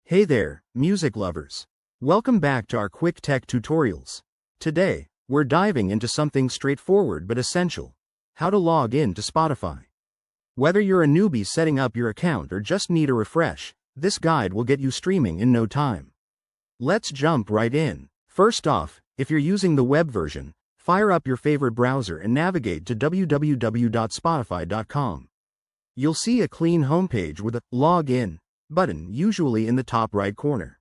Hey there, music lovers. Welcome back to our quick tech tutorials. Today, we're diving into something straightforward but essential: how to log in to Spotify. Whether you're a newbie setting up your account or just need a refresh, this guide will get you streaming in no time. Let's jump right in. First off, if you're using the web version, fire up your favorite browser and navigate to www.spotify.com. You'll see a clean homepage with a Log In button, usually in the top right corner.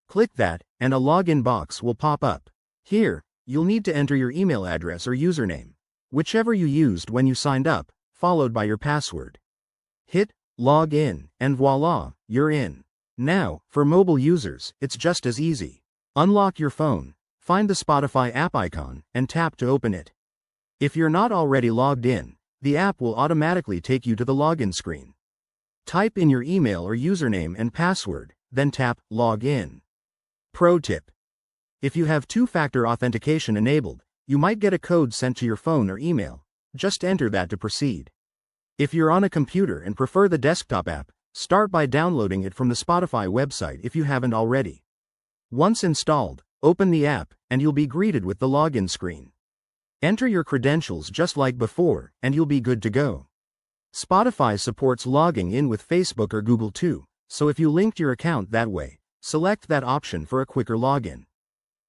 Click that, and a login box will pop up. Here, you'll need to enter your email address or username, whichever you used when you signed up, followed by your password. Hit Log In, and voila, you're in. Now, for mobile users, it's just as easy. Unlock your phone, find the Spotify app icon, and tap to open it. If you're not already logged in, the app will automatically take you to the login screen. Type in your email or username and password, then tap Log In. Pro tip: if you have two-factor authentication enabled, you might get a code sent to your phone or email. Just enter that to proceed. If you're on a computer and prefer the desktop app, start by downloading it from the Spotify website if you haven't already. Once installed, open the app, and you'll be greeted with the login screen. Enter your credentials just like before, and you'll be good to go. Spotify supports logging in with Facebook or Google too, so if you linked your account that way, select that option for a quicker login.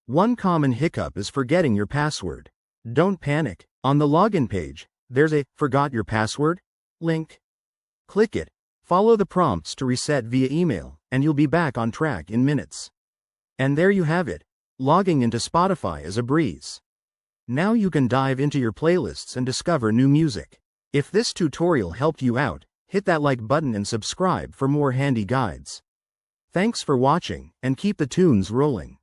One common hiccup is forgetting your password. Don't panic. On the login page, there's a Forgot Your Password link. Click it, follow the prompts to reset via email, and you'll be back on track in minutes. And there you have it. Logging into Spotify is a breeze. Now you can dive into your playlists and discover new music. If this tutorial helped you out, hit that like button and subscribe for more handy guides. Thanks for watching, and keep the tunes rolling.